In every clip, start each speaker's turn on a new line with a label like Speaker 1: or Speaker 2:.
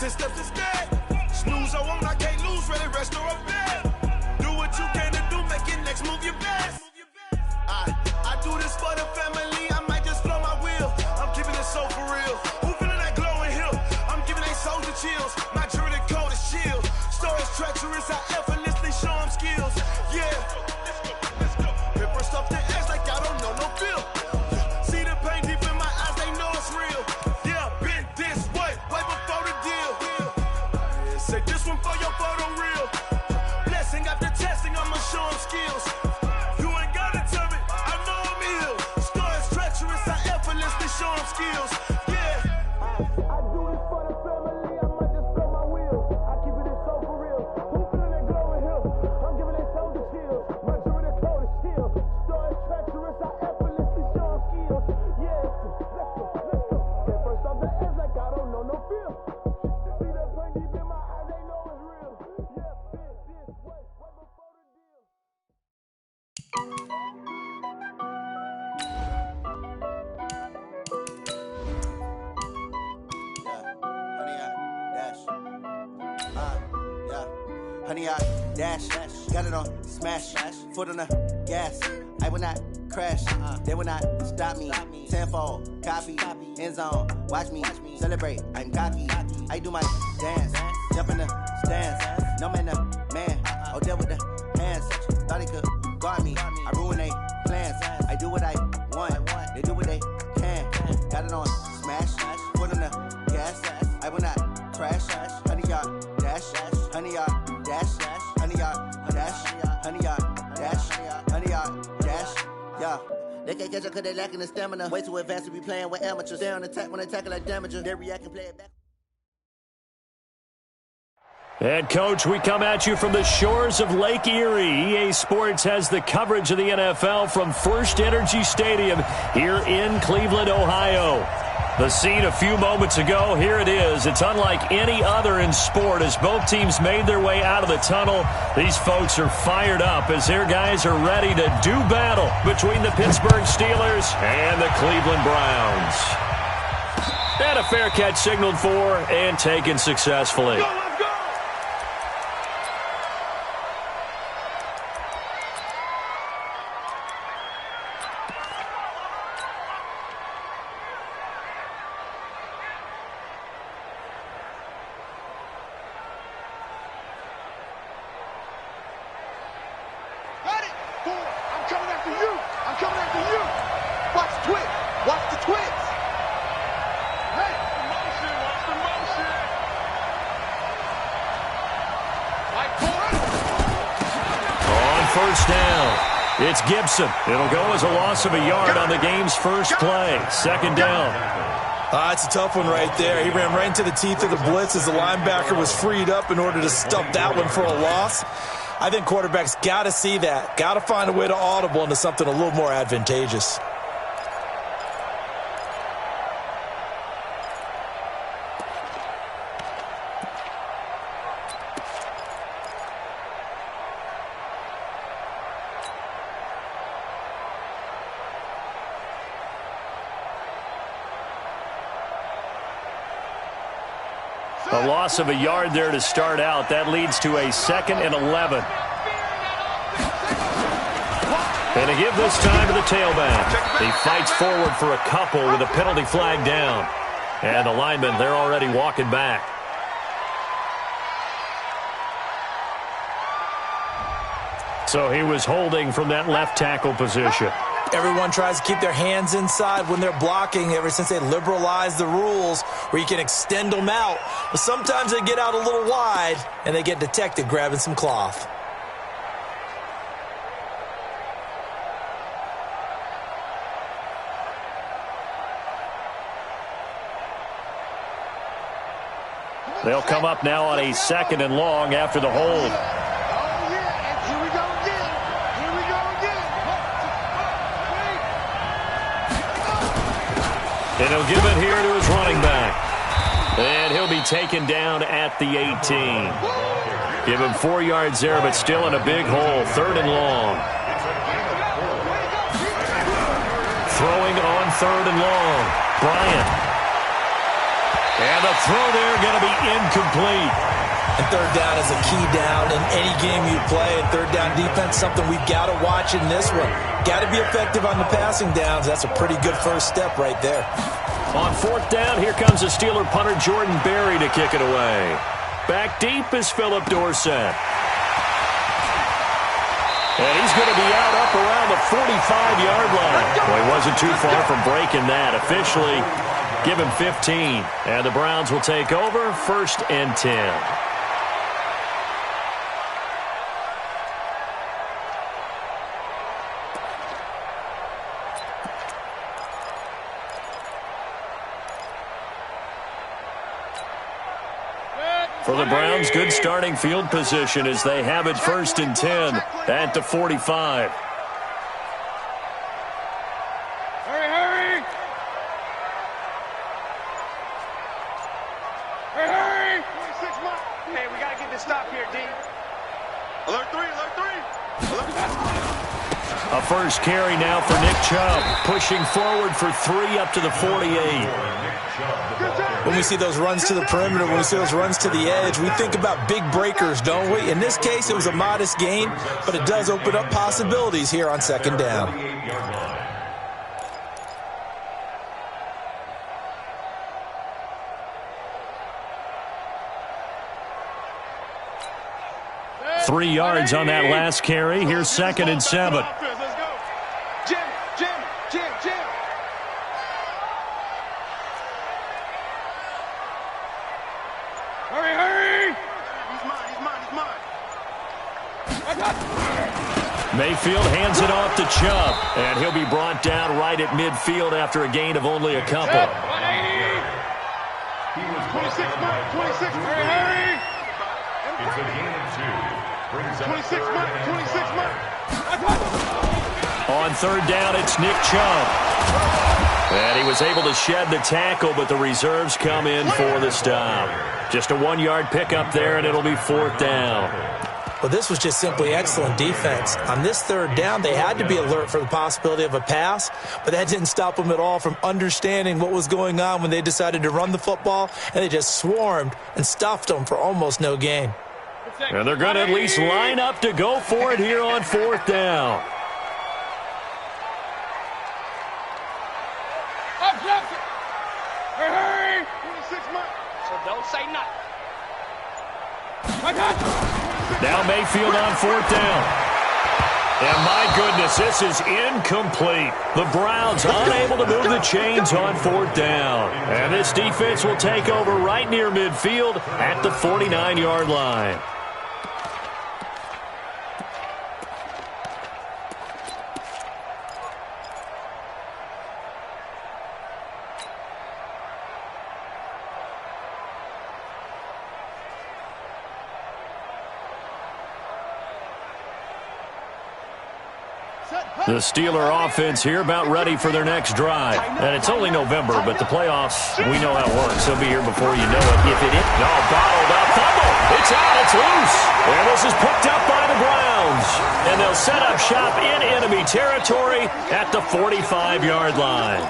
Speaker 1: 10 steps instead. Snooze, I won't, I can't lose, ready, rest or a bed. Do what you can to do, make your next move your best. I do this for the family, I might just blow my wheel. I'm keeping it so for real. Who feeling that glowing hill? I'm giving they souls the chills. My jury the code is chill. Stories treacherous, I effortlessly show them skills. Yeah, let's go. Paper stuff the edge like I don't know no feel. See the pain deep in my eyes, they know it's real. Yeah, been this way before the deal. Say this one for your photo reel. Blessing after testing, I'ma show them skills. You ain't gotta tell me, I know I'm ill. Stories treacherous, I effortlessly show them skills. Yeah, I do this for the family, I might just blow my wheel. I keep it so for real. Who feeling that glowing hill? I'm giving they souls the chills. My jury the code is chill. Stories treacherous, I effortlessly show them skills. Yeah, let's go. Get first off the edge like I don't know no feel. See that pain deep in my eyes, they know it's real. Yeah, been this way before the deal.
Speaker 2: Honey, I dash, got it on smash, foot on the gas. I will not crash, they will not stop me. Tenfold, copy, end zone, watch me celebrate. I'm cocky, I do my dance, jump in the stands. No man, the man, oh, deal with the hands. Thought he could guard me, I ruin they plans. I do what I want, they do what they can. Got it on smash, foot on the gas. I will not crash, honey, y'all dash, honey, y'all dash, honey, y'all dash, honey, y'all dash, honey, y'all dash, yeah. They can't catch up cause they lacking the stamina. Way too advanced to be playing with amateurs. They on attack when they tackle like damager. They react and play it back.
Speaker 3: And, Coach, we come at you from the shores of Lake Erie. EA Sports has the coverage of the NFL from First Energy Stadium here in Cleveland, Ohio. The scene a few moments ago, here it is. It's unlike any other in sport as both teams made their way out of the tunnel. These folks are fired up as their guys are ready to do battle between the Pittsburgh Steelers and the Cleveland Browns. And a fair catch signaled for and taken successfully. First down. It's Gibson. It'll go as a loss of a yard on the game's first play. Second down.
Speaker 4: It's a tough one right there. He ran right into the teeth of the blitz as the linebacker was freed up in order to stop that one for a loss. I think quarterbacks got to see that. Got to find a way to audible into something a little more advantageous.
Speaker 3: A loss of a yard there to start out. That leads to a 2nd and 11. And a give this time to the tailback. He fights forward for a couple with a penalty flag down. And the linemen, they're already walking back. So he was holding from that left tackle position.
Speaker 4: Everyone tries to keep their hands inside when they're blocking ever since they liberalized the rules where you can extend them out. But sometimes they get out a little wide and they get detected grabbing some cloth.
Speaker 3: They'll come up now on a 2nd and long after the hold. And he'll give it here to his running back. And he'll be taken down at the 18. Give him 4 yards there, but still in a big hole. 3rd and long. Throwing on 3rd and long. Bryant. And the throw there going to be incomplete.
Speaker 4: And third down is a key down in any game you play. And third down defense, something we've got to watch in this one. Got to be effective on the passing downs. That's a pretty good first step right there.
Speaker 3: On fourth down, here comes the Steeler punter Jordan Berry to kick it away. Back deep is Phillip Dorsett. And he's going to be out up around the 45-yard line. Well, he wasn't too far from breaking that. Officially, give him 15. And the Browns will take over, 1st and 10. For the Browns, good starting field position as they have it 1st and 10 at the 45.
Speaker 1: Hurry, hurry! Hurry! 26 months. Hey, we got to get this stop here, D. Alert 3, alert 3. Alert.
Speaker 3: A first carry now for Nick Chubb, pushing forward for 3 up to the 48.
Speaker 4: When we see those runs to the perimeter, when we see those runs to the edge, we think about big breakers, don't we? In this case, it was a modest gain, but it does open up possibilities here on 2nd down.
Speaker 3: Three yards on that last carry. Here's 2nd and 7.
Speaker 1: Jim. Hurry! He's mine.
Speaker 3: Mayfield hands it off to Chubb, and he'll be brought down right at midfield after a gain of only a couple.
Speaker 1: 26 months, hurry! It's a gain of 2. 26 months.
Speaker 3: On 3rd down, it's Nick Chubb. And he was able to shed the tackle, but the reserves come in for the stop. Just a 1-yard pickup there, and it'll be 4th down.
Speaker 4: Well, this was just simply excellent defense. On this 3rd down, they had to be alert for the possibility of a pass, but that didn't stop them at all from understanding what was going on when they decided to run the football, and they just swarmed and stuffed them for almost no gain.
Speaker 3: And they're going to at least line up to go for it here on 4th down.
Speaker 1: Hurry! 26 months. So don't say nothing.
Speaker 3: Now Mayfield on 4th down. And my goodness, this is incomplete. The Browns unable to move the chains on 4th down. And this defense will take over right near midfield at the 49-yard line. The Steeler offense here about ready for their next drive. And it's only November, but the playoffs, we know how it works. They'll be here before you know it. If it is, bottled up, fumble. It's out, it's loose. And this is picked up by the Browns. And they'll set up shop in enemy territory at the 45-yard line.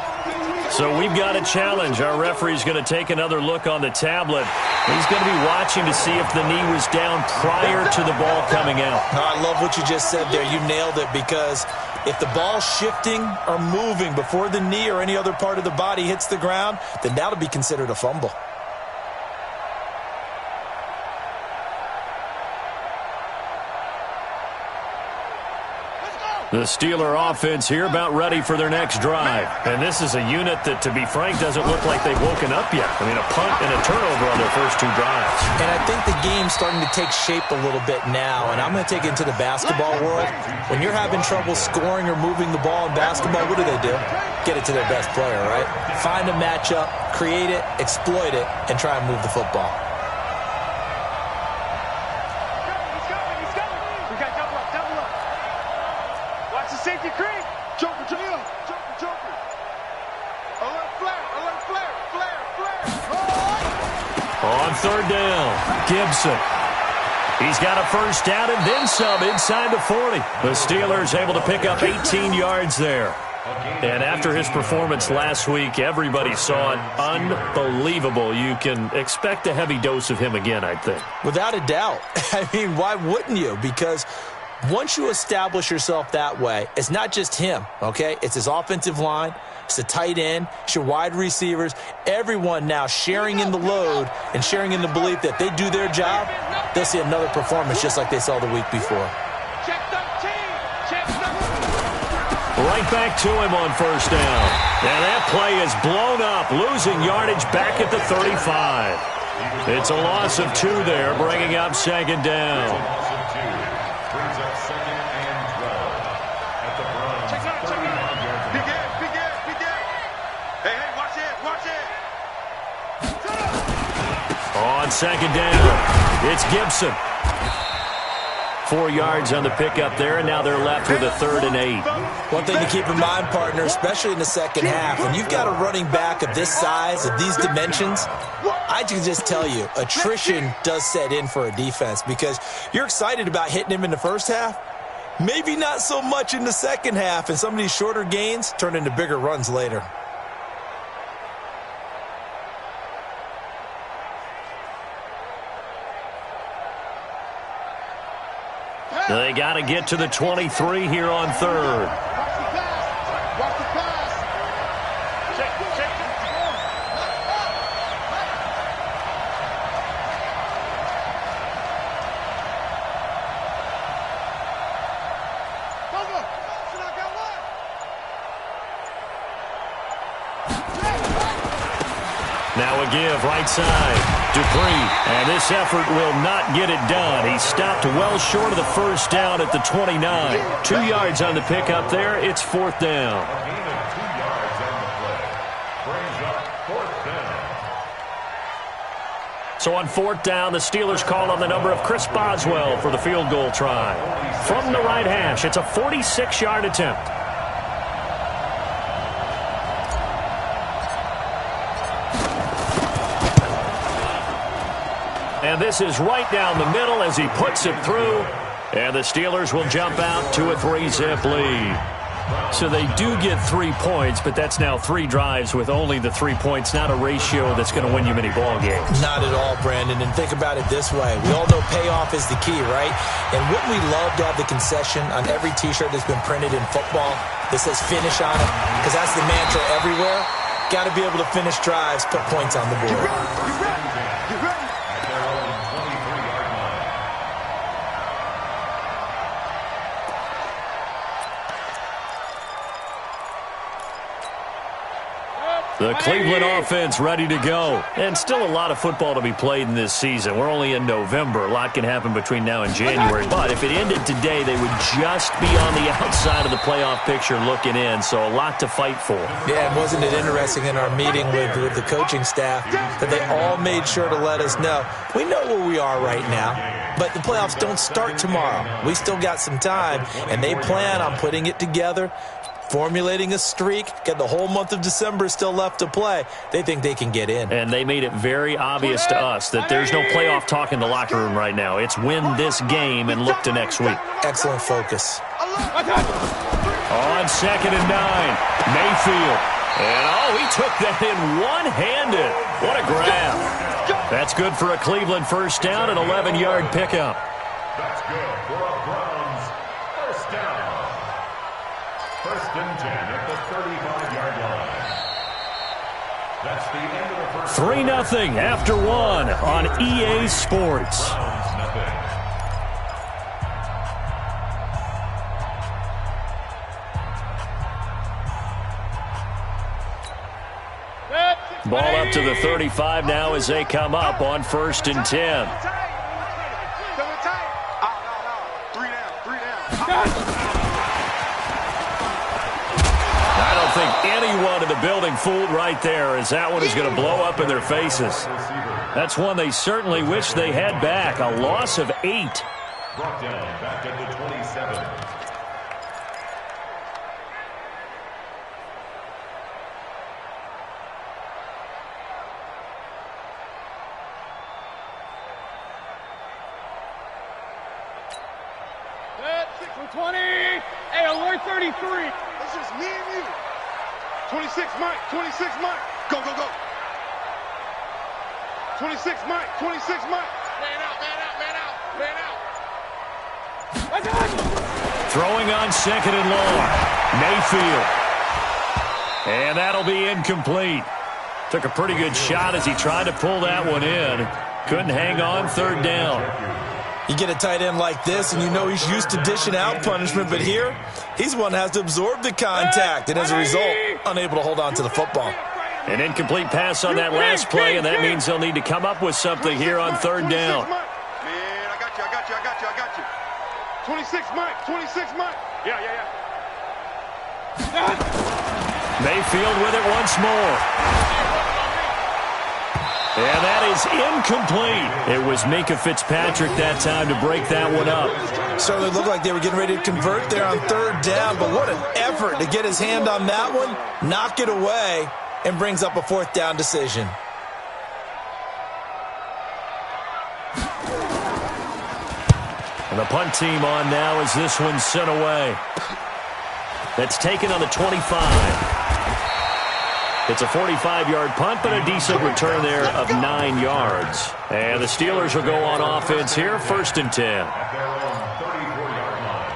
Speaker 3: So we've got a challenge. Our referee's going to take another look on the tablet. He's going to be watching to see if the knee was down prior to the ball coming out.
Speaker 4: I love what you just said there. You nailed it, because if the ball's shifting or moving before the knee or any other part of the body hits the ground, then that'll be considered a fumble.
Speaker 3: The Steeler offense here about ready for their next drive. And this is a unit that, to be frank, doesn't look like they've woken up yet. I mean, a punt and a turnover on their first 2 drives.
Speaker 4: And I think the game's starting to take shape a little bit now. And I'm going to take it into the basketball world. When you're having trouble scoring or moving the ball in basketball, what do? Get it to their best player, right? Find a matchup, create it, exploit it, and try and move the football.
Speaker 1: Safety creep. Joker. Alert flare.
Speaker 3: On 3rd down, Gibson. He's got a first down and then some inside the 40. The Steelers able to pick up 18 yards there. And after his performance last week, everybody saw it. Unbelievable. You can expect a heavy dose of him again, I think.
Speaker 4: Without a doubt. I mean, why wouldn't you? Because once you establish yourself that way, it's not just him, okay? It's his offensive line, it's the tight end, it's your wide receivers, everyone now sharing in the load and sharing in the belief that they do their job, they'll see another performance just like they saw the week before.
Speaker 3: Right back to him on first down. And that play is blown up, losing yardage back at the 35. It's a loss of 2 there, bringing up second down. On second down, it's Gibson. 4 yards on the pickup there, and now they're left with a 3rd and 8.
Speaker 4: One thing to keep in mind, partner, especially in the second half, when you've got a running back of this size, of these dimensions, I can just tell you, attrition does set in for a defense because you're excited about hitting him in the first half, maybe not so much in the second half, and some of these shorter gains turn into bigger runs later.
Speaker 3: They got to get to the 23 here on 3rd.
Speaker 1: Watch the pass. Check.
Speaker 3: Now a give, right side. Dupree, and this effort will not get it done. He stopped well short of the first down at the 29. 2 yards on the pickup there. It's 4th down. So on 4th down, the Steelers call on the number of Chris Boswell for the field goal try. From the right hash, it's a 46-yard attempt. And this is right down the middle as he puts it through. And the Steelers will jump out to a 3-zip lead. So they do get 3 points, but that's now 3 drives with only the 3 points, not a ratio that's going to win you many ball games.
Speaker 4: Not at all, Brandon. And think about it this way. We all know payoff is the key, right? And wouldn't we love to have the concession on every T-shirt that's been printed in football that says finish on it? Because that's the mantra everywhere. Got to be able to finish drives, put points on the board.
Speaker 1: You ready?
Speaker 3: The Cleveland offense ready to go. And still a lot of football to be played in this season. We're only in November. A lot can happen between now and January. But if it ended today, they would just be on the outside of the playoff picture looking in. So a lot to fight for.
Speaker 4: Yeah, and wasn't it interesting in our meeting with the coaching staff that they all made sure to let us know, we know where we are right now, but the playoffs don't start tomorrow. We still got some time, and they plan on putting it together, formulating a streak, got the whole month of December still left to play. They think they can get in.
Speaker 3: And they made it very obvious to us that there's no playoff talk in the locker room right now. It's win this game and look to next week.
Speaker 4: Excellent focus.
Speaker 3: On 2nd and 9, Mayfield. And, he took that in one-handed. What a grab. That's good for a Cleveland first down, an 11-yard pickup.
Speaker 5: That's good for a Browns first down. 1st and 10 at the 35-yard line. That's the end of the first.
Speaker 3: 3-0 after 1 on EA Sports.
Speaker 5: Browns nothing.
Speaker 3: Ball up to the 35 now as they come up on 1st and 10. I don't think anyone in the building fooled right there, as that one is going to blow up in their faces. That's one they certainly wish they had back. A loss of 8.
Speaker 5: Brought down back at the 27.
Speaker 1: That's 6 for 20. Hey, alert 33.
Speaker 6: just me and you. 26 Mike, 26 Mike. Go, go, go. 26 Mike, 26 Mike. Man out, man out, man out, man out.
Speaker 3: Throwing on second and long. Mayfield. And that'll be incomplete. Took a pretty good shot as he tried to pull that one in. Couldn't hang on third down.
Speaker 4: You get a tight end like this, and you know he's used to dishing out punishment, but here, he's one that has to absorb the contact, and as a result, unable to hold on to the football.
Speaker 3: An incomplete pass on that last play, and that means they'll need to come up with something here on third down.
Speaker 6: Man, I got you, I got you, I got you, I got you. 26 Mike, 26 Mike. Yeah.
Speaker 3: Mayfield with it once more. And that is incomplete. It was Minka Fitzpatrick that time to break that one up.
Speaker 4: Certainly looked like they were getting ready to convert there on third down, but what an effort to get his hand on that one, knock it away, and brings up a fourth down decision.
Speaker 3: And the punt team on now as this one's sent away. That's taken on the 25. It's a 45-yard punt, but a decent return there of 9 yards. And the Steelers will go on offense here, 1st and 10.
Speaker 5: At their own 34-yard line.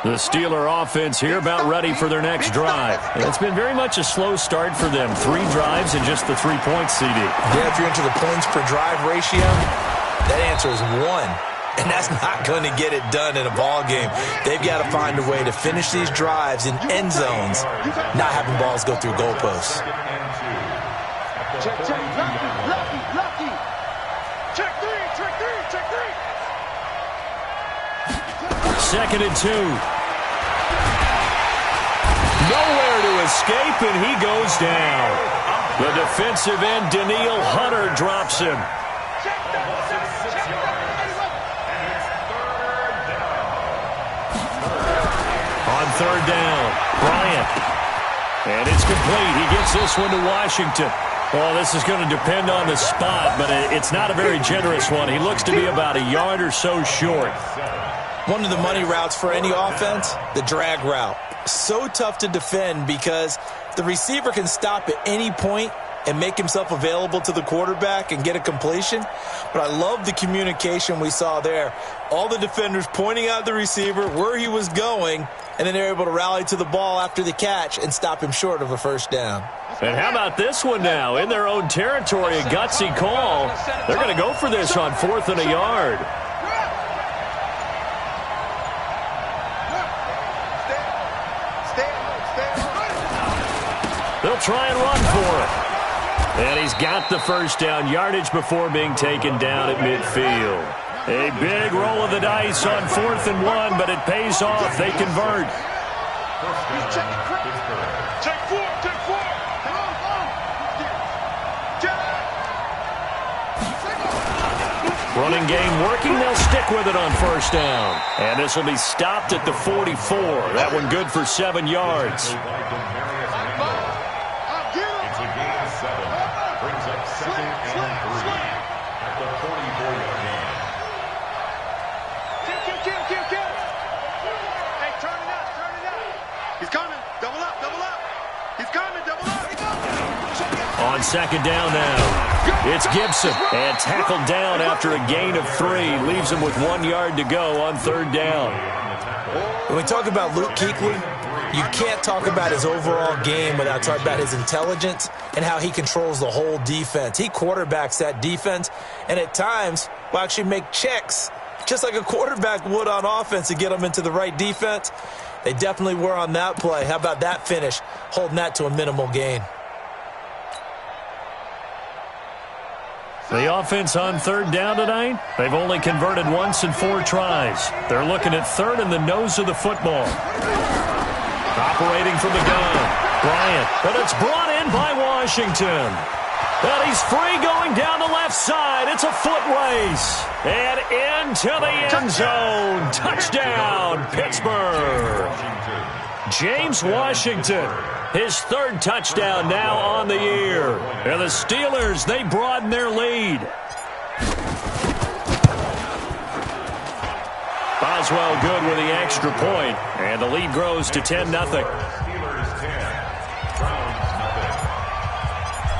Speaker 3: The Steeler offense here about ready for their next drive. And it's been very much a slow start for them. 3 drives and just the 3 points, CD.
Speaker 4: Yeah, if you're into the points per drive ratio, that answer is 1. And that's not going to get it done in a ball game. They've got to find a way to finish these drives in end zones, not having balls go through goalposts.
Speaker 6: Check, lucky. Check three.
Speaker 3: 2nd and 2. Nowhere to escape, and he goes down. The defensive end, Daniil Hunter, drops him. On third down, Bryant. And it's complete. He gets this one to Washington. Well, this is going to depend on the spot, but it's not a very generous one. He looks to be about a yard or so short.
Speaker 4: One of the money routes for any offense, the drag route. So tough to defend because the receiver can stop at any point and make himself available to the quarterback and get a completion. But I love the communication we saw there. All the defenders pointing out the receiver, where he was going, and then they're able to rally to the ball after the catch and stop him short of a first down.
Speaker 3: And how about this one now? In their own territory, a gutsy call. They're going to go for this on 4th and a yard. They'll try and run for it. And he's got the first down yardage before being taken down at midfield. A big roll of the dice on 4th and 1, but it pays off. They convert.
Speaker 6: Check four.
Speaker 3: Running game working. They'll stick with it on first down. And this will be stopped at the 44. That one good for 7 yards.
Speaker 5: It's a gain of 7. Brings up 2nd and 3 at the 44-yard line.
Speaker 6: Kill. Hey, turn it up. He's coming. Double up. He's coming, double up.
Speaker 3: On 2nd down now. It's Gibson. And tackled down after a gain of 3. Leaves him with 1 yard to go on 3rd down.
Speaker 4: When we talk about Luke Kuechly, you can't talk about his overall game without talking about his intelligence and how he controls the whole defense. He quarterbacks that defense, and at times will actually make checks, just like a quarterback would on offense, to get them into the right defense. They definitely were on that play. How about that finish, holding that to a minimal gain?
Speaker 3: The offense on 3rd down tonight, they've only converted once in 4 tries. They're looking at 3rd in the nose of the football. Operating from the gun, Bryant, but it's brought in by Washington. And he's free going down the left side. It's a foot race. And into the end zone. Touchdown, Pittsburgh. James Washington, his third touchdown now on the year. And the Steelers, they broaden their lead. Boswell good with the extra point, and the lead grows to 10-0.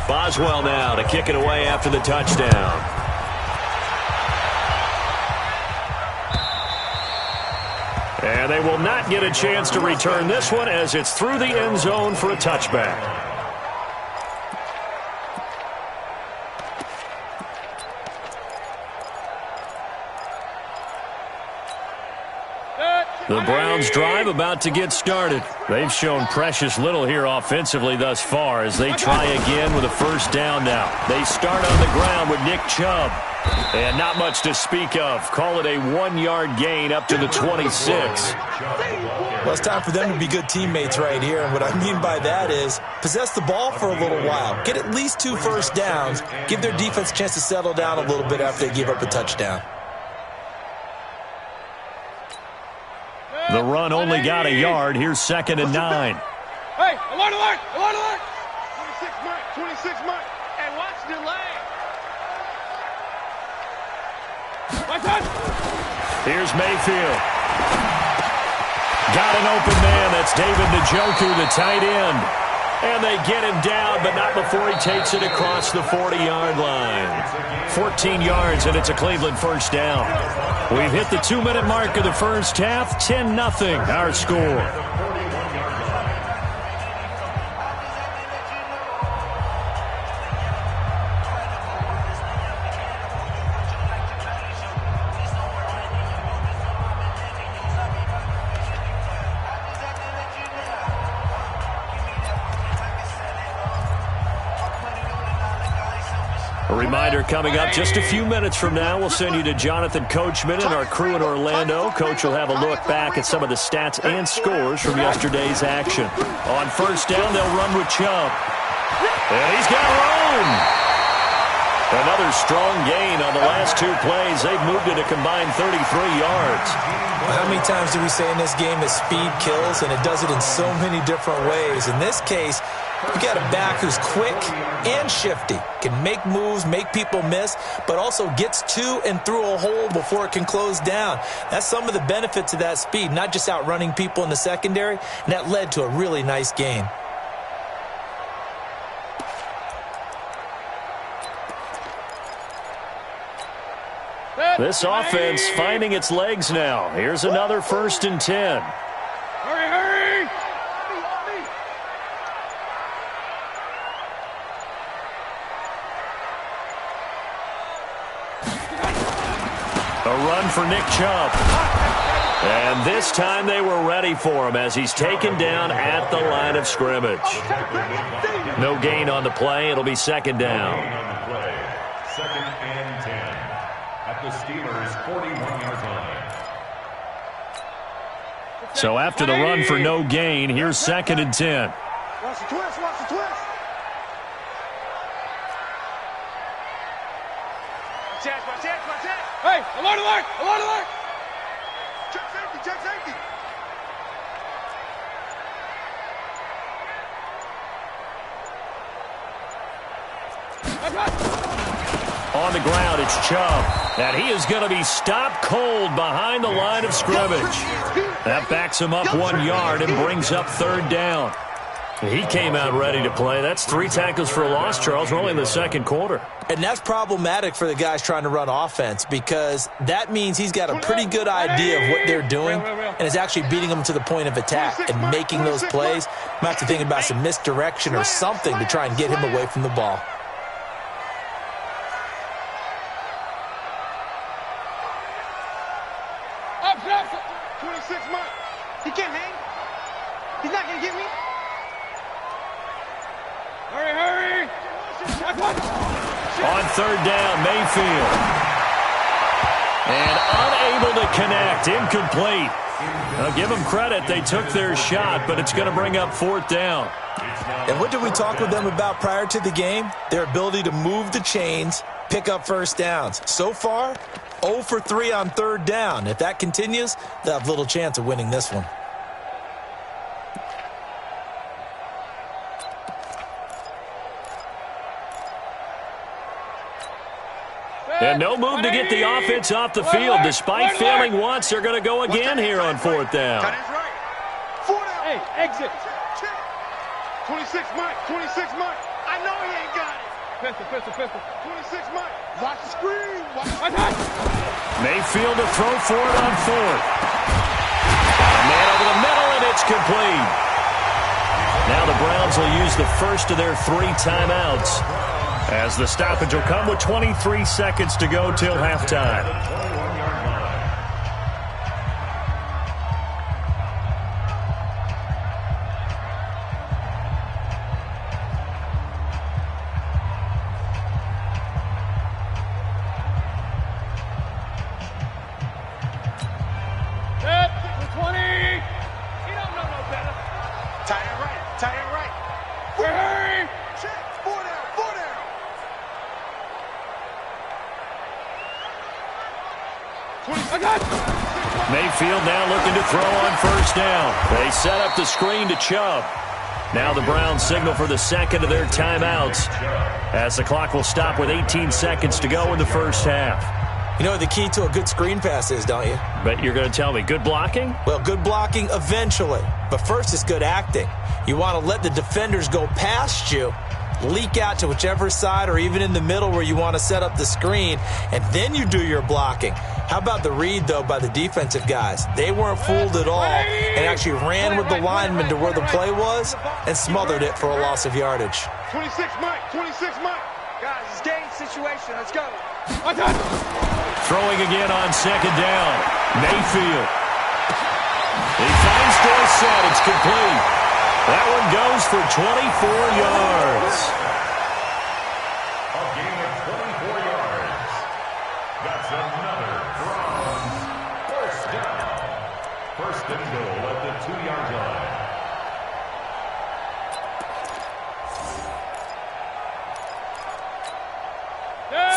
Speaker 3: Boswell now to kick it away after the touchdown. And they will not get a chance to return this one as it's through the end zone for a touchback. The Browns drive about to get started. They've shown precious little here offensively thus far as they try again with a first down now. They start on the ground with Nick Chubb. And not much to speak of. Call it a 1-yard gain up to the 26.
Speaker 4: Well, it's time for them to be good teammates right here. And what I mean by that is possess the ball for a little while. Get at least 2 first downs. Give their defense a chance to settle down a little bit after they give up a touchdown.
Speaker 3: The run only got a yard. Here's 2nd and 9.
Speaker 6: Hey, alert, alert, alert, alert. 26 mark, and watch the delay.
Speaker 3: Here's Mayfield. Got an open man. That's David Njoku, the tight end. And they get him down, but not before he takes it across the 40-yard line. 14 yards, and it's a Cleveland first down. We've hit the 2-minute mark of the first half. 10-0, our score. A reminder coming up just a few minutes from now, we'll send you to Jonathan Coachman and our crew in Orlando. Coach will have a look back at some of the stats and scores from yesterday's action. On first down, they'll run with Chubb. And he's got room. Another strong gain on the last 2 plays. They've moved it a combined 33 yards.
Speaker 4: Well, how many times do we say in this game that speed kills, and it does it in so many different ways? In this case, you got a back who's quick and shifty, can make moves, make people miss, but also gets to and through a hole before it can close down. That's some of the benefits of that speed, not just outrunning people in the secondary, and that led to a really nice gain.
Speaker 3: This offense finding its legs now. Here's another 1st and 10.
Speaker 6: Hurry, hurry!
Speaker 3: A run for Nick Chubb. And this time they were ready for him as he's taken down at the line of scrimmage. No gain on the play. It'll be 2nd down.
Speaker 5: 2nd and 10 at the Steelers' 41-yard line.
Speaker 3: So after the run for no gain, here's 2nd and 10.
Speaker 6: Watch the twist, watch the twist. Watch it. Hey, alert, alert, alert, alert. Check safety, check safety.
Speaker 3: On the ground, it's Chubb. And he is going to be stopped cold behind the line of scrimmage. That backs him up 1 yard and brings up 3rd down. He came out ready to play. That's 3 tackles for a loss, Charles. We're only in the 2nd quarter.
Speaker 4: And that's problematic for the guys trying to run offense because that means he's got a pretty good idea of what they're doing and is actually beating them to the point of attack and making those plays. Might have to think about some misdirection or something to try and get him away from the ball.
Speaker 6: Up, 26 mark. He can't hang. He's not going to get me. Hurry, hurry.
Speaker 3: On 3rd down, Mayfield. And unable to connect. Incomplete. Now, give them credit. They took their shot, but it's going to bring up 4th down.
Speaker 4: And what did we talk with them about prior to the game? Their ability to move the chains, pick up first downs. So far, 0 for 3 on 3rd down. If that continues, they'll have little chance of winning this one.
Speaker 3: And no move to get the offense off the field. Despite failing once, they're going to go again here on fourth down.
Speaker 6: Tight end's right. 4 down. Hey, exit. 26 Mike. 26 Mike. I know he ain't got it. Pistol. 26 Mike. Watch the screen.
Speaker 3: Mayfield to throw for it on fourth. A man over the middle, and it's complete. Now the Browns will use the first of their 3 timeouts, as the stoppage will come with 23 seconds to go till halftime. Mayfield now looking to throw on first down. They set up the screen to Chubb. Now the Browns signal for the second of their timeouts, as the clock will stop with 18 seconds to go in the first half.
Speaker 4: You know what the key to a good screen pass is, don't you?
Speaker 3: But you're going to tell me, good blocking?
Speaker 4: Well, good blocking eventually. But first it's good acting. You want to let the defenders go past you, leak out to whichever side or even in the middle where you want to set up the screen, and then you do your blocking. How about the read, though, by the defensive guys? They weren't fooled at all and actually ran with the lineman to where the play was and smothered it for a loss of yardage.
Speaker 6: 26 Mike. 26 Mike. Guys, it's game situation. Let's go.
Speaker 3: Throwing again on second down. Mayfield. He finds Dorsett. It's complete. That one goes for 24 yards.
Speaker 5: A gain of 24 yards. That's another Browns first down. First and goal at the 2-yard line.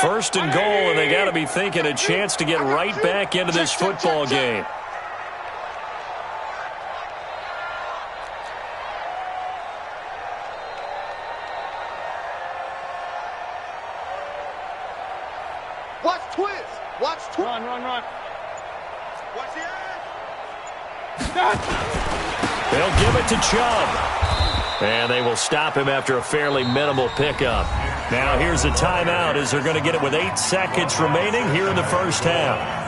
Speaker 3: First and goal, and they got to be thinking a chance to get right back into this football game.
Speaker 6: Watch twist. Watch twist. Run. Watch the edge.
Speaker 3: They'll give it to Chubb. And they will stop him after a fairly minimal pickup. Now here's a timeout as they're going to get it with 8 seconds remaining here in the first half.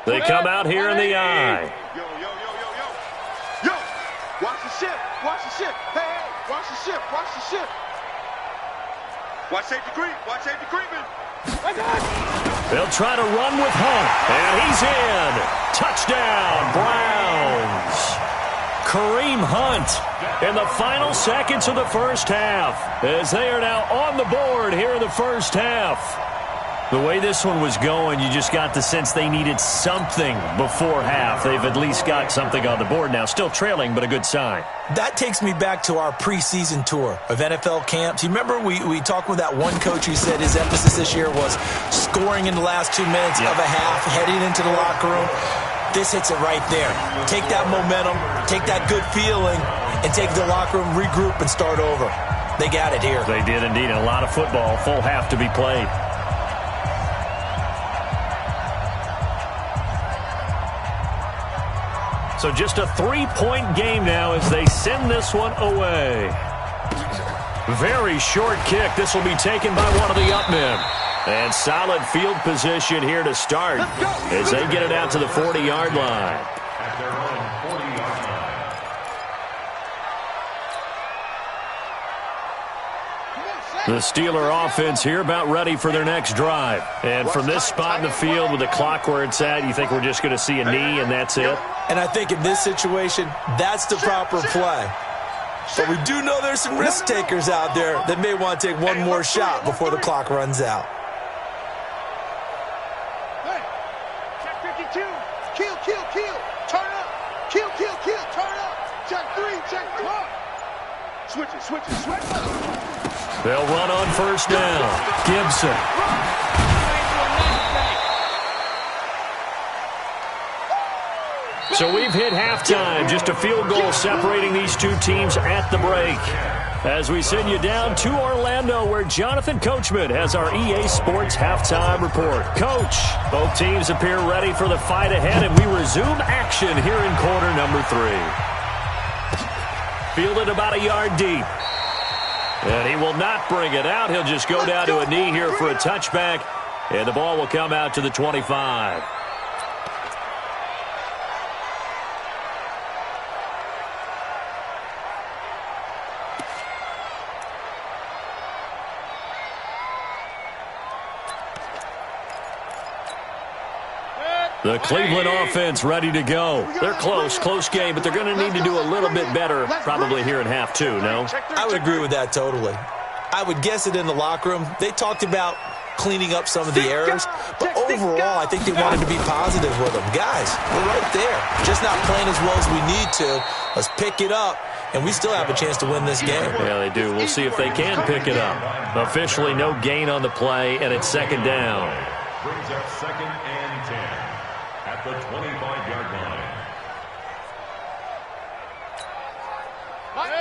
Speaker 3: They come out here in the eye.
Speaker 6: Yo. Watch the shift. Hey, watch the shift. Watch safety creeping.
Speaker 3: They'll try to run with Hunt. And he's in. Touchdown, Browns. Kareem Hunt in the final seconds of the first half, as they are now on the board here in the first half. The way this one was going, you just got the sense they needed something before half. They've at least got something on the board now. Still trailing, but a good sign.
Speaker 4: That takes me back to our preseason tour of NFL camps. You remember we talked with that one coach who said his emphasis this year was scoring in the last 2 minutes of a half, heading into the locker room. This hits it right there. Take that momentum, take that good feeling, and take the locker room, regroup, and start over. They got it here.
Speaker 3: They did indeed. And a lot of football, full half to be played. So just a 3-point game now as they send this one away. Very short kick. This will be taken by one of the up men. And solid field position here to start as they get it out to the 40-yard line.
Speaker 5: At their own 40-yard line.
Speaker 3: The Steeler offense here about ready for their next drive. And from this spot in the field with the clock where it's at, you think we're just going to see a knee and that's it?
Speaker 4: And I think in this situation, that's the proper play. But we do know there's some risk takers out there that may want to take one more shot before the clock runs out.
Speaker 6: Hey, check 52. Kill, kill, kill. Turn up. Kill, kill, kill. Turn up. Check 3, check 4. Switch it, switch it, switch it.
Speaker 3: They'll run on first down. Gibson. So we've hit halftime. Just a field goal separating these two teams at the break. As we send you down to Orlando, where Jonathan Coachman has our EA Sports halftime report. Coach, both teams appear ready for the fight ahead, and we resume action here in quarter number 3. Fielded about a yard deep. And he will not bring it out. He'll just go down to a knee here for a touchback, and the ball will come out to the 25. The Cleveland offense ready to go. They're close game, but they're going to need to do a little bit better probably here in half 2, no?
Speaker 4: I would agree with that totally. I would guess it in the locker room. They talked about cleaning up some of the errors, but overall, I think they wanted to be positive with them. Guys, we're right there. Just not playing as well as we need to. Let's pick it up, and we still have a chance to win this game.
Speaker 3: Yeah, they do. We'll see if they can pick it up. Officially, no gain on the play, and it's second down.
Speaker 5: Brings up 2nd and 10 at the 25-yard line.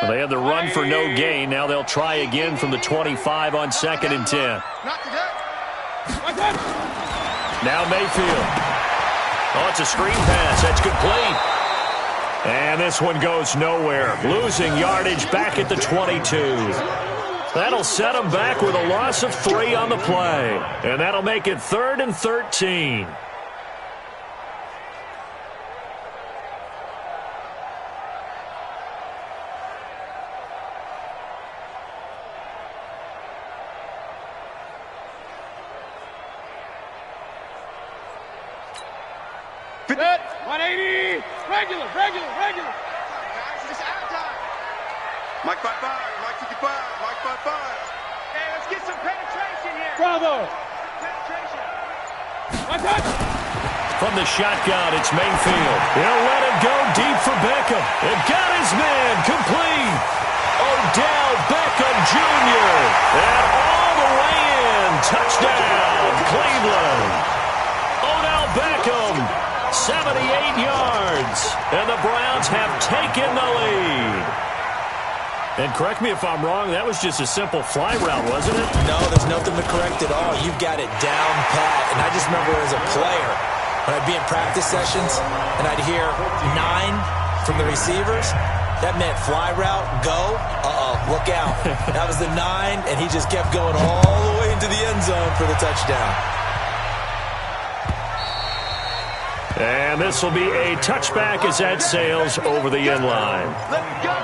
Speaker 3: Well, they had the run for no gain. Now they'll try again from the 25 on 2nd and 10. Now Mayfield. Oh, it's a screen pass. That's complete. And this one goes nowhere. Losing yardage back at the 22. That'll set them back with a loss of 3 on the play. And that'll make it 3rd and 13.
Speaker 6: Fit. 180. Regular. It's out time. Mike 5-5. Mike 55. Mike 5-5. Hey, let's get some penetration here. Bravo. Penetration. One touch.
Speaker 3: From the shotgun, it's Mayfield. He'll let it go deep for Beckham. It got his man complete. Odell Beckham Jr. And all the way in. Touchdown, Cleveland. Odell Beckham, 78 yards. And the Browns have taken the lead. And correct me if I'm wrong, that was just a simple fly route, wasn't it?
Speaker 4: No, there's nothing to correct at all. You've got it down pat. And I just remember as a player, when I'd be in practice sessions and I'd hear 9 from the receivers, that meant fly route, go, look out. That was the 9, and he just kept going all the way into the end zone for the touchdown.
Speaker 3: And this will be a touchback as that sails over the end line.
Speaker 6: Let's go.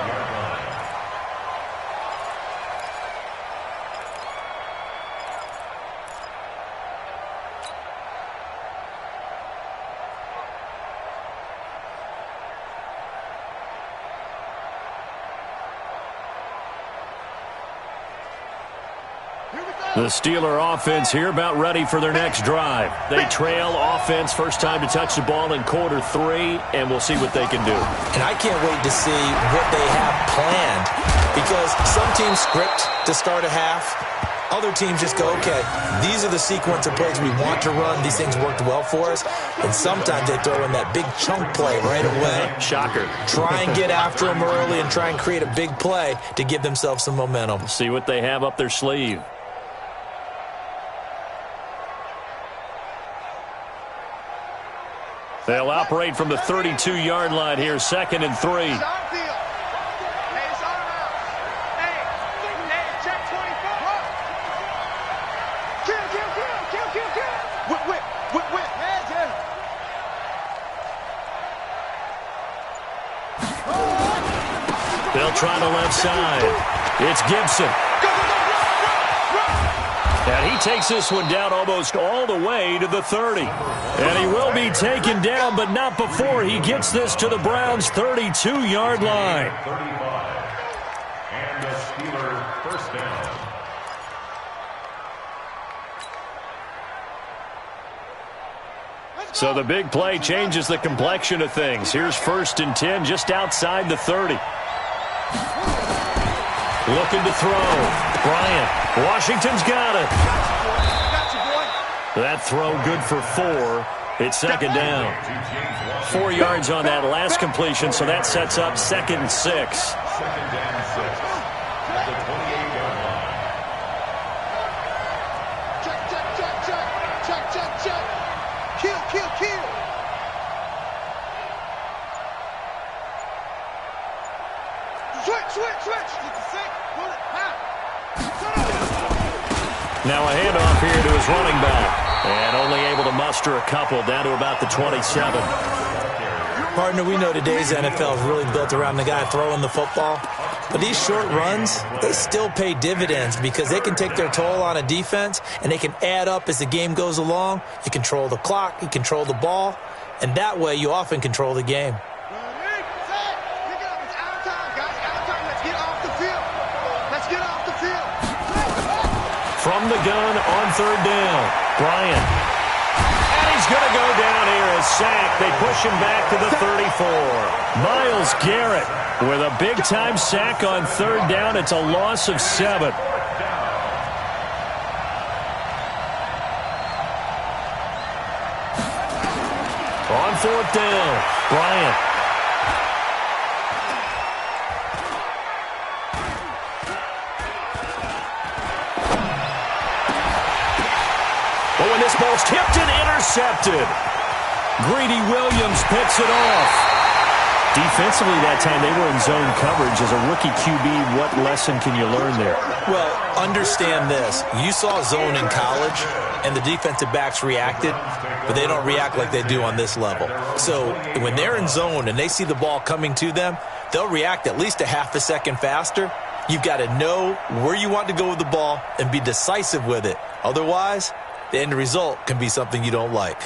Speaker 3: The Steeler offense here about ready for their next drive. They trail offense, first time to touch the ball in quarter 3, and we'll see what they can do.
Speaker 4: And I can't wait to see what they have planned, because some teams script to start a half. Other teams just go, okay, these are the sequence of plays we want to run. These things worked well for us. And sometimes they throw in that big chunk play right away.
Speaker 3: Shocker.
Speaker 4: Try and get after them early and try and create a big play to give themselves some momentum.
Speaker 3: See what they have up their sleeve. They'll operate from the 32-yard line here, 2nd and 3. They'll try the left side. It's Gibson. And he takes this one down almost all the way to the 30. And he will be taken down, but not before he gets this to the Browns' 32-yard line.
Speaker 5: 35. And the Steelers first down.
Speaker 3: So the big play changes the complexion of things. Here's 1st and 10 just outside the 30. Looking to throw. Bryant. Washington's got it. That throw good for 4. It's 2nd down. 4 yards on that last completion, so that sets up 2nd and 6.
Speaker 5: 2nd down 6 at the 28-yard line.
Speaker 6: Check. Kill. Switch.
Speaker 3: Now a handoff here to his running back. And only able to muster a couple down to about the 27.
Speaker 4: Partner, we know today's NFL is really built around the guy throwing the football. But these short runs, they still pay dividends because they can take their toll on a defense and they can add up as the game goes along. You control the clock, you control the ball, and that way you often control the game.
Speaker 3: From the gun on 3rd down, Bryant. And he's going to go down here as sacked. They push him back to the 34. Myles Garrett with a big-time sack on 3rd down. It's a loss of 7. On 4th down, Bryant. Oh, and this ball's tipped and intercepted. Greedy Williams picks it off. Defensively that time, they were in zone coverage. As a rookie QB, what lesson can you learn there?
Speaker 4: Well, understand this. You saw zone in college, and the defensive backs reacted, but they don't react like they do on this level. So when they're in zone and they see the ball coming to them, they'll react at least a half a second faster. You've got to know where you want to go with the ball and be decisive with it. Otherwise, the end result can be something you don't like.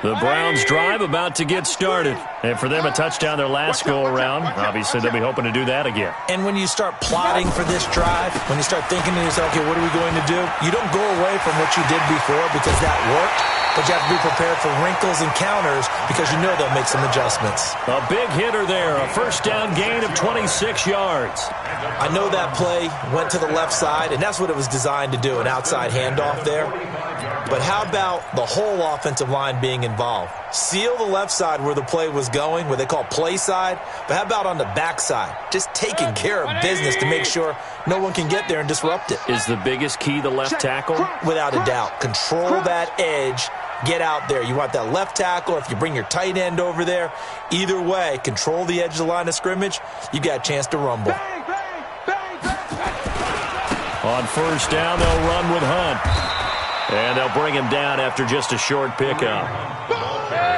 Speaker 3: The Browns drive about to get started. And for them, a touchdown their last go-around. Obviously, they'll be hoping to do that again.
Speaker 4: And when you start plotting for this drive, when you start thinking to yourself, okay, what are we going to do? You don't go away from what you did before because that worked. But you have to be prepared for wrinkles and counters because you know they'll make some adjustments.
Speaker 3: A big hitter there. A 1st down gain of 26 yards.
Speaker 4: I know that play went to the left side, and that's what it was designed to do, an outside handoff there. But how about the whole offensive line being involved? Seal the left side where the play was going, what they call play side. But how about on the back side? Just taking care of business to make sure no one can get there and disrupt it.
Speaker 3: Is the biggest key the left tackle?
Speaker 4: Without a doubt. Control that edge. Get out there. You want that left tackle. If you bring your tight end over there, either way, control the edge of the line of scrimmage. You got a chance to rumble.
Speaker 3: On 1st down, they'll run with Hunt. And they'll bring him down after just a short pickup.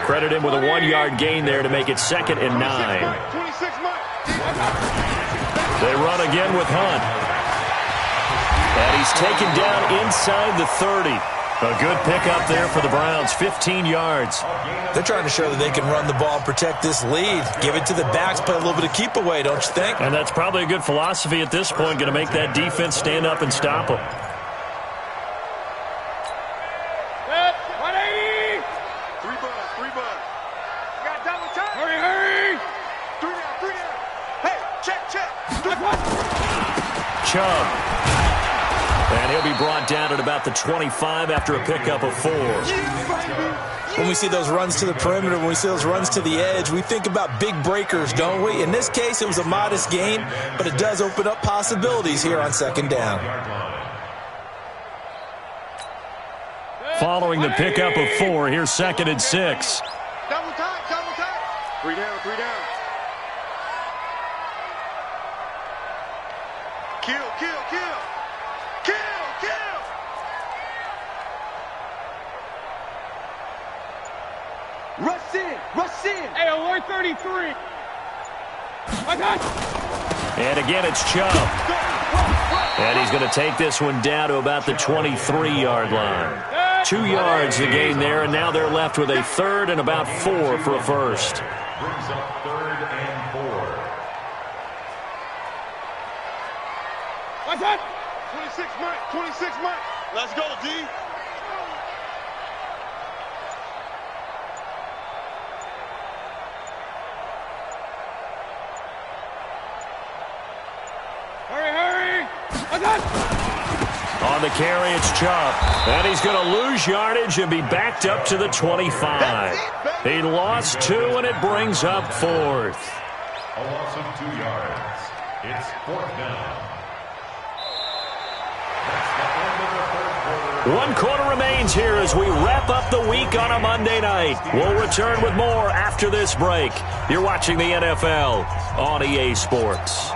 Speaker 3: Credit him with a 1-yard gain there to make it 2nd and 9. They run again with Hunt. And he's taken down inside the 30. A good pickup there for the Browns, 15 yards.
Speaker 4: They're trying to show that they can run the ball and protect this lead. Give it to the backs, play a little bit of keep away, don't you think?
Speaker 3: And that's probably a good philosophy at this point, going to make that defense stand up and stop them.
Speaker 6: 180! 3 bucks. Got double time. Hurry! 3 down. Hey, check.
Speaker 3: Chubb. And he'll be brought down at about the 25 after a pickup of 4.
Speaker 4: When we see those runs to the perimeter, when we see those runs to the edge, we think about big breakers, don't we? In this case, it was a modest gain, but it does open up possibilities here on 2nd down.
Speaker 3: Following the pickup of 4, here's 2nd and 6.
Speaker 6: Double time. 3 down. Kill. Rush in. Hey, alert 33.
Speaker 3: And again, it's Chubb. And he's going to take this one down to about the 23-yard line. 2 yards the gain there, and now they're left with a 3rd and about 4 for a first.
Speaker 5: Brings up 3rd and 4.
Speaker 6: What's that? 26 Mike, 26 Mike. Let's go, D. Hurry, hurry. What's that?
Speaker 3: On the carry, it's Chubb. And he's going to lose yardage and be backed up to the 25. He lost 2, and it brings up 4th.
Speaker 5: A loss of 2 yards. It's 4th down. That's the end of the 3rd quarter.
Speaker 3: 1 quarter remains here as we wrap up the week on a Monday night. We'll return with more after this break. You're watching the NFL on EA Sports.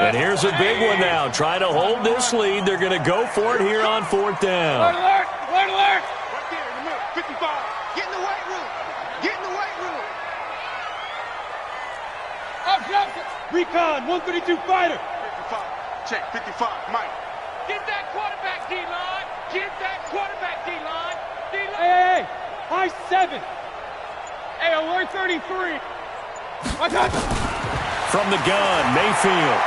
Speaker 3: And here's a big one now. Trying to hold this lead. They're going to go for it here on 4th down.
Speaker 6: Alert! Alert! Alert! Right there in the middle. 55. Get in the weight room. Get in the weight room. Up, up. Recon, 132 fighter. 55. Check, 55. Mike. Get that quarterback, D-line. Get that quarterback, D-line. D-line. Hey, high 7. Hey, alert 33. Watch out.
Speaker 3: From the gun, Mayfield.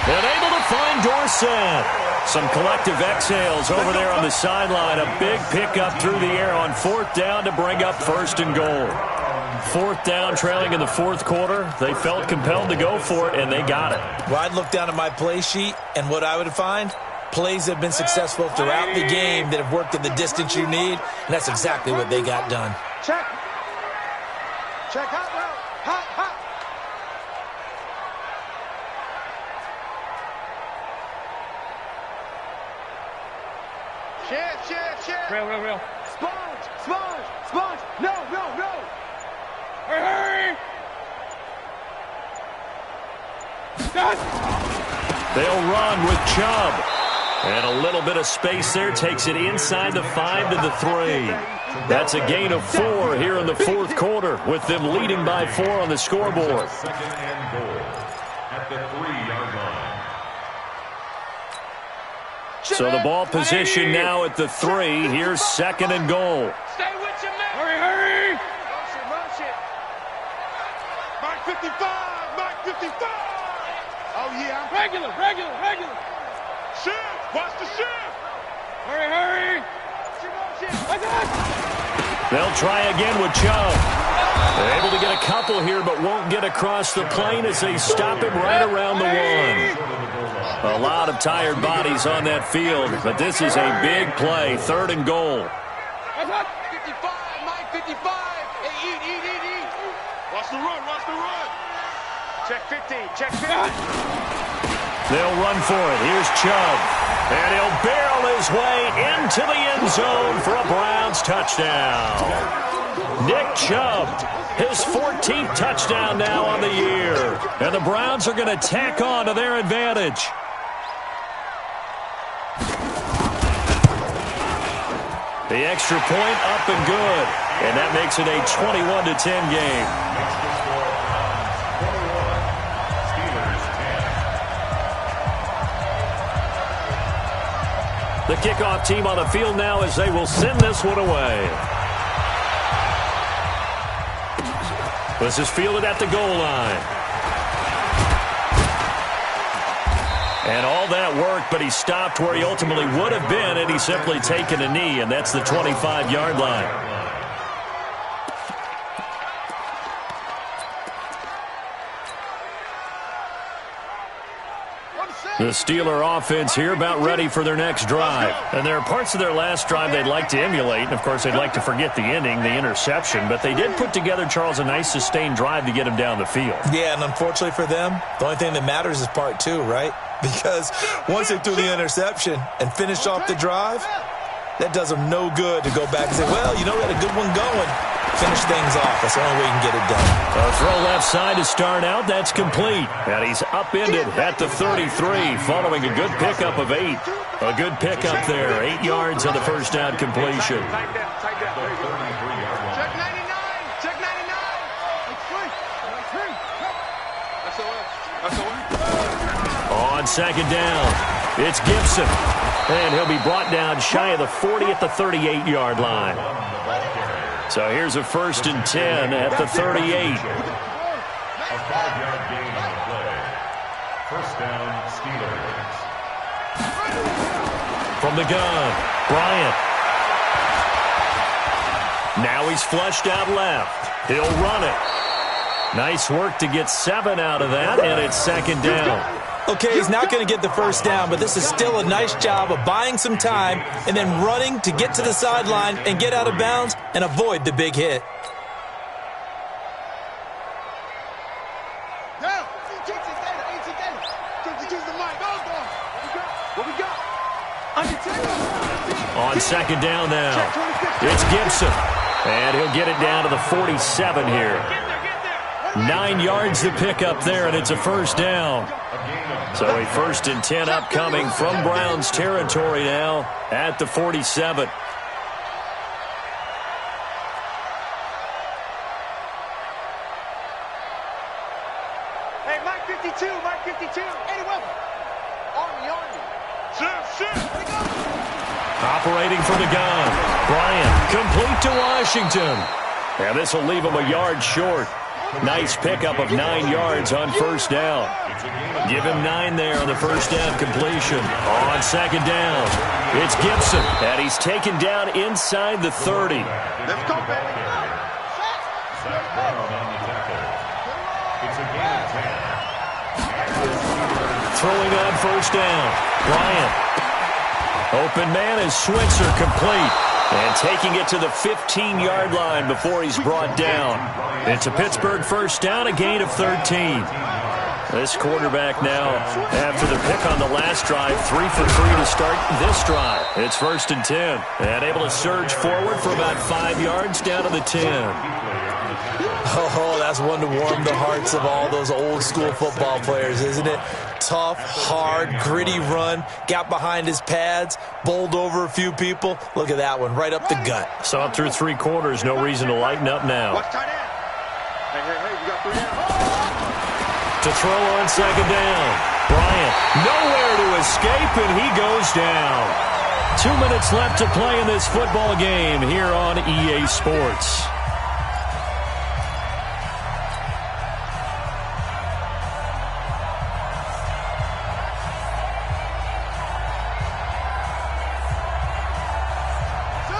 Speaker 3: And able to find Dorsett. Some collective exhales over there on the sideline. A big pickup through the air on 4th down to bring up 1st and goal. 4th down, trailing in the 4th quarter. They felt compelled to go for it, and they got it.
Speaker 4: Well, I'd look down at my play sheet, and what I would find, plays that have been successful throughout the game that have worked in the distance you need, and that's exactly what they got done.
Speaker 6: Check. Check hot route. Hot, hot. Shift. Real. Sponge. No. Hurry.
Speaker 3: They'll run with Chubb. And a little bit of space there takes it inside the 5 to the 3. That's a gain of 4 here in the 4th quarter, with them leading by 4 on the scoreboard.
Speaker 5: 2nd and goal at the 3-yard line.
Speaker 3: So the ball position now at the 3. Here's 2nd and goal.
Speaker 6: Stay with your man. Hurry. Motion. Mark 55. Oh, yeah. Regular. Shift. Watch the shift. Hurry.
Speaker 3: They'll try again with Chubb. They're able to get a couple here, but won't get across the plane as they stop him right around the 1. A lot of tired bodies on that field, but this is a big play. 3rd and goal.
Speaker 6: 55, Mike, 55. Hey, eat. Watch the run. Check 15.
Speaker 3: They'll run for it. Here's Chubb. And he'll barrel his way into the end zone for a Browns touchdown. Nick Chubb, his 14th touchdown now on the year. And the Browns are going to tack on to their advantage. The extra point up and good. And that makes it a 21-10 game. The kickoff team on the field now as they will send this one away. This is fielded at the goal line. And all that worked, but he stopped where he ultimately would have been, and he's simply taken a knee, and that's the 25-yard line. The Steeler offense here about ready for their next drive. And there are parts of their last drive they'd like to emulate. And, of course, they'd like to forget the ending, the interception. But they did put together, Charles, a nice sustained drive to get him down the field.
Speaker 4: Yeah, and unfortunately for them, the only thing that matters is part 2, right? Because once they threw the interception and finished off the drive, that does them no good to go back and say, well, you know, we had a good one going. Finish things off. That's the only way you can get it done.
Speaker 3: A throw left side to start out. That's complete. And he's upended at the 33 following a good pickup of 8. A good pickup there. 8 yards on the first down completion.
Speaker 6: Check 99. Check 99. That's
Speaker 3: On second down, it's Gibson. And he'll be brought down shy of the 40 at the 38-yard line. So here's a 1st and 10 at the 38.
Speaker 5: A 5-yard gain on the play. First down, Steelers.
Speaker 3: From the gun, Bryant. Now he's flushed out left. He'll run it. Nice work to get 7 out of that, and it's second down.
Speaker 4: Okay, he's not going to get the first down, but this is still a nice job of buying some time and then running to get to the sideline and get out of bounds and avoid the big hit.
Speaker 3: On second down now, it's Gibson. And he'll get it down to the 47 here. 9 yards to pick up there, and it's a first down. So a 1st and 10 upcoming from Browns territory now at the 47.
Speaker 6: Hey, Mike 52, Mike 52. Eddie Weber. Army. Shoot.
Speaker 3: Operating from the gun, Bryant, complete to Washington. And this will leave him a yard short. Nice pickup of 9 yards on first down. Give him 9 there on the first down completion. On second down, it's Gibson. And he's taken down inside the 30.
Speaker 6: Let's go, baby.
Speaker 5: Zach Brown on the tackle. It's a gain of 10.
Speaker 3: Throwing on first down, Bryant. Open man is Switzer, complete. And taking it to the 15-yard line before he's brought down. It's a Pittsburgh first down, a gain of 13. This quarterback now, after the pick on the last drive, 3 for 3 to start this drive. It's 1st and 10. And able to surge forward for about 5 yards down to the 10.
Speaker 4: Oh, that's one to warm the hearts of all those old-school football players, isn't it? Tough, hard, gritty run, got behind his pads, bowled over a few people. Look at that one, right up the gut.
Speaker 3: Saw it through 3 quarters, no reason to lighten up now.
Speaker 6: Watch tight end. Hey, we got 3 down.
Speaker 3: To throw on second down, Bryant, nowhere to escape, and he goes down. 2 minutes left to play in this football game here on EA Sports.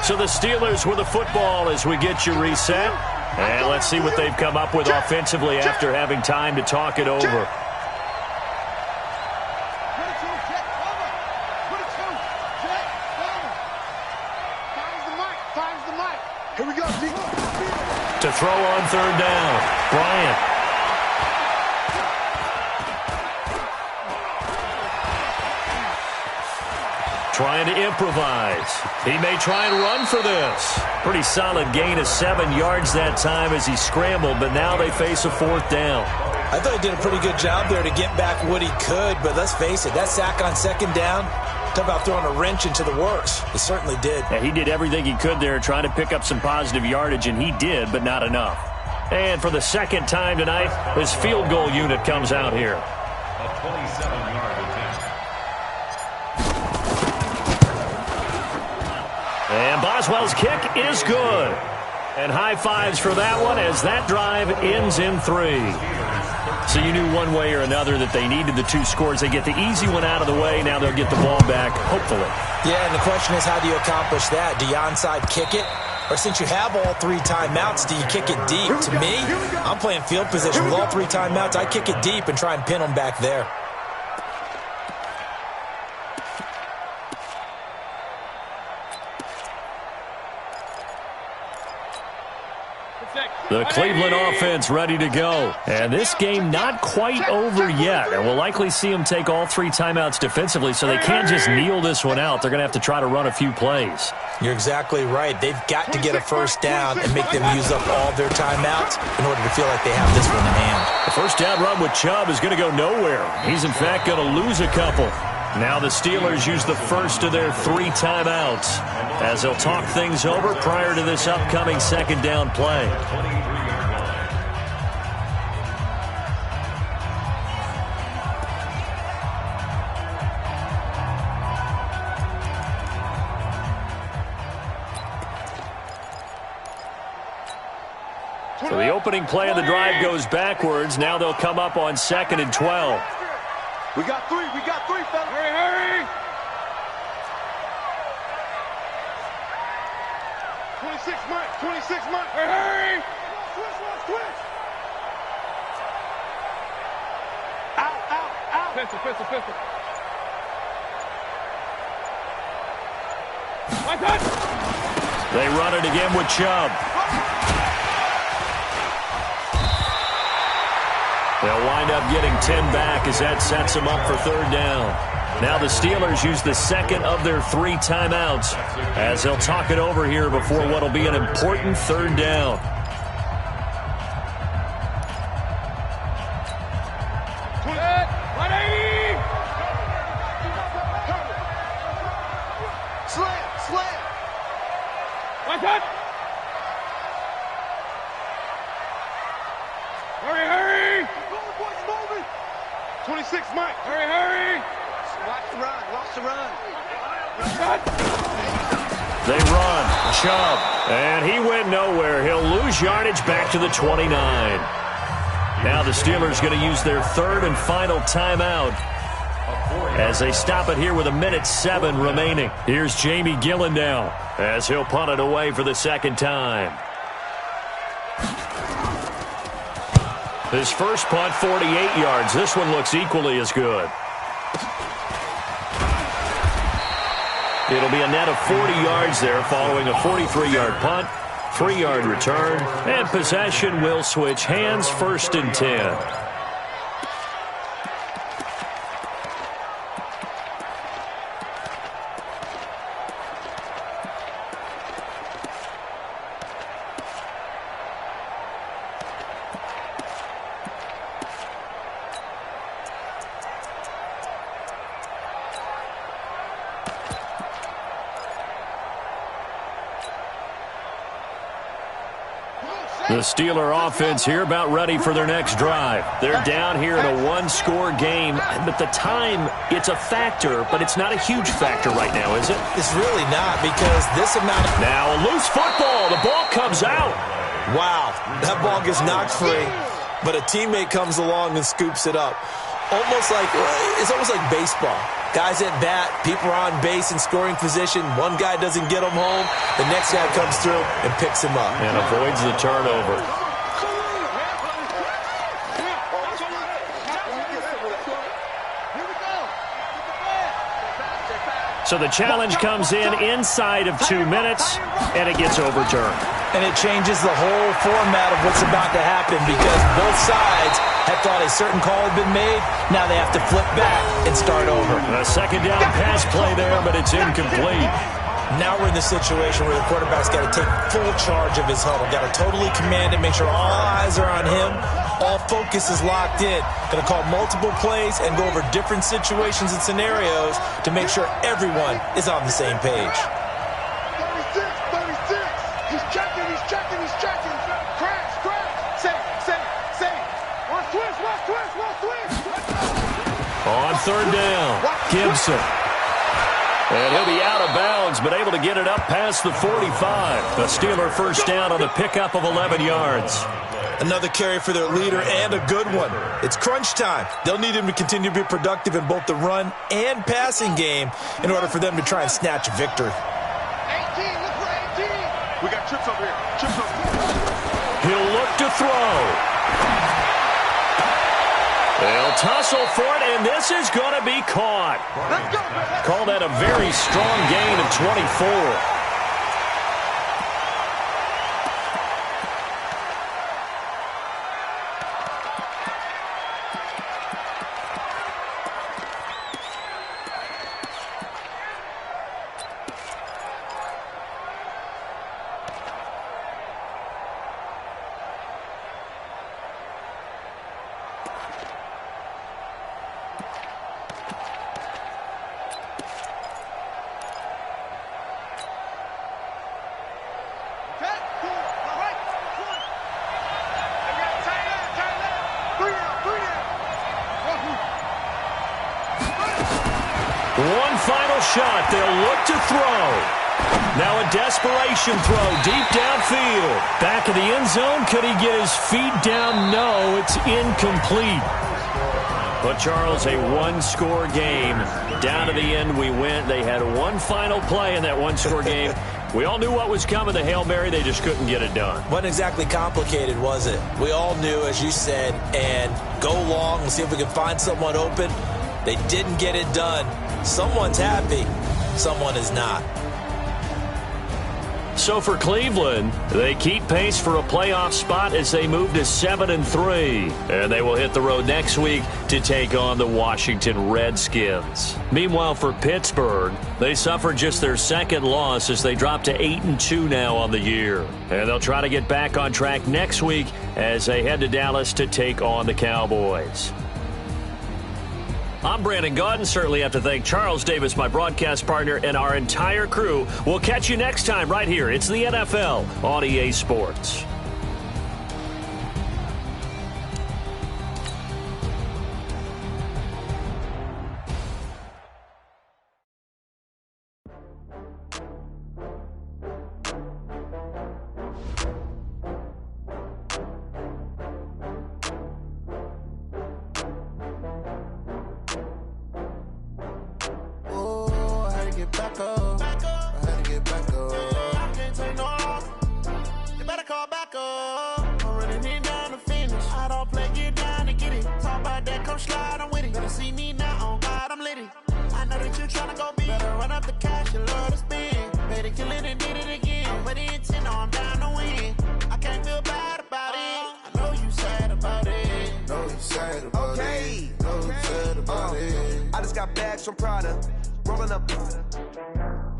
Speaker 3: So the Steelers with the football as we get you reset. And let's see what they've come up with offensively after having time to talk it over.
Speaker 6: Here we go,
Speaker 3: To throw on third down, Bryant. Trying to improvise. He may try and run for this. Pretty solid gain of 7 yards that time as he scrambled, but now they face a 4th down.
Speaker 4: I thought he did a pretty good job there to get back what he could, but let's face it, that sack on second down, talk about throwing a wrench into the works. He certainly did.
Speaker 3: Yeah, he did everything he could there trying to pick up some positive yardage, and he did, but not enough. And for the second time tonight, his field goal unit comes out here.
Speaker 5: A 27-yard attempt.
Speaker 3: And Boswell's kick is good. And high fives for that one as that drive ends in 3. So you knew one way or another that they needed the 2 scores. They get the easy one out of the way. Now they'll get the ball back, hopefully.
Speaker 4: Yeah, and the question is, how do you accomplish that? Do you onside kick it? Or since you have all 3 timeouts, do you kick it deep? To me, I'm playing field position with all 3 timeouts. I kick it deep and try and pin them back there.
Speaker 3: The Cleveland offense ready to go. And this game not quite over yet. And we'll likely see them take all 3 timeouts defensively, so they can't just kneel this one out. They're going to have to try to run a few plays.
Speaker 4: You're exactly right. They've got to get a first down and make them use up all their timeouts in order to feel like they have this one in hand.
Speaker 3: The first down run with Chubb is going to go nowhere. He's, in fact, going to lose a couple. Now the Steelers use the first of their 3 timeouts as they'll talk things over prior to this upcoming second down play. opening play of the drive goes backwards. Now they'll come up on 2nd and 12.
Speaker 6: We got three, fellas. Hurry! 26 months. Hurry! Twitch. Out. Pistol. One touch.
Speaker 3: They run it again with Chubb. They'll wind up getting 10 back as that sets them up for 3rd down. Now the Steelers use the second of their 3 timeouts as they'll talk it over here before what will be an important 3rd down.
Speaker 6: Slam. One touch. Hurry. 26 Mike. Hurry.
Speaker 2: Watch the run.
Speaker 3: They run. Chubb. And he went nowhere. He'll lose yardage back to the 29. Now the Steelers going to use their 3rd and final timeout as they stop it here with 1:07 remaining. Here's Jamie Gillen now as he'll punt it away for the 2nd time. His first punt, 48 yards. This one looks equally as good. It'll be a net of 40 yards there following a 43-yard punt, 3-yard return, and possession will switch hands, 1st and 10. The Steeler offense here about ready for their next drive. They're down here in a 1-score game, but the time, it's a factor, but it's not a huge factor right now, is it?
Speaker 4: It's really not, because this amount of...
Speaker 3: Now a loose football. The ball comes out.
Speaker 4: Wow, that ball gets knocked free, but a teammate comes along and scoops it up. It's almost like baseball. Guys at bat, people are on base in scoring position. One guy doesn't get him home. The next guy comes through and picks him up.
Speaker 3: And avoids the turnover. So the challenge comes in inside of 2 minutes, and it gets overturned.
Speaker 4: And it changes the whole format of what's about to happen because both sides had thought a certain call had been made. Now they have to flip back and start over.
Speaker 3: A 2nd down pass play there, but it's incomplete.
Speaker 4: Now we're in the situation where the quarterback's got to take full charge of his huddle. Got to totally command it, make sure all eyes are on him. All focus is locked in. Going to call multiple plays and go over different situations and scenarios to make sure everyone is on the same page.
Speaker 6: 36. He's checking. Crash. Safe. Watch twist.
Speaker 3: On 3rd down, Gibson. And he'll be out of bounds, but able to get it up past the 45. The Steeler 1st down on a pickup of 11 yards.
Speaker 4: Another carry for their leader and a good one. It's crunch time. They'll need him to continue to be productive in both the run and passing game in order for them to try and snatch a victory.
Speaker 6: 18, look for 18. We got chips over here.
Speaker 3: He'll look to throw. They'll tussle for it, and this is going to be caught.
Speaker 6: Let's go.
Speaker 3: Call that a very strong gain of 24. One final shot. They'll look to throw. Now a desperation throw deep downfield. Back of the end zone. Could he get his feet down? No, it's incomplete. But, Charles, a one-score game. Down to the end we went. They had one final play in that one-score game. We all knew what was coming, the Hail Mary. They just couldn't get it done.
Speaker 4: Wasn't exactly complicated, was it? We all knew, as you said, and go long and see if we can find someone open. They didn't get it done. Someone's happy. Someone is not.
Speaker 3: So for Cleveland, they keep pace for a playoff spot as they move to 7-3. And they will hit the road next week to take on the Washington Redskins. Meanwhile, for Pittsburgh, they suffered just their second loss as they drop to 8-2 now on the year. And they'll try to get back on track next week as they head to Dallas to take on the Cowboys. I'm Brandon Gaudin. Certainly have to thank Charles Davis, my broadcast partner, and our entire crew. We'll catch you next time right here. It's the NFL on EA Sports.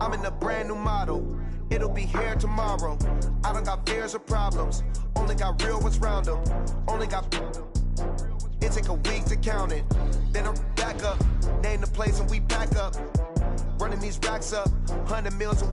Speaker 1: I'm in a brand new model. It'll be here tomorrow. I don't got fears or problems. Only got real what's round them. Only got. It take a week to count it. Then I'm back up. Name the place and we pack up. Running these racks up. 100 mils a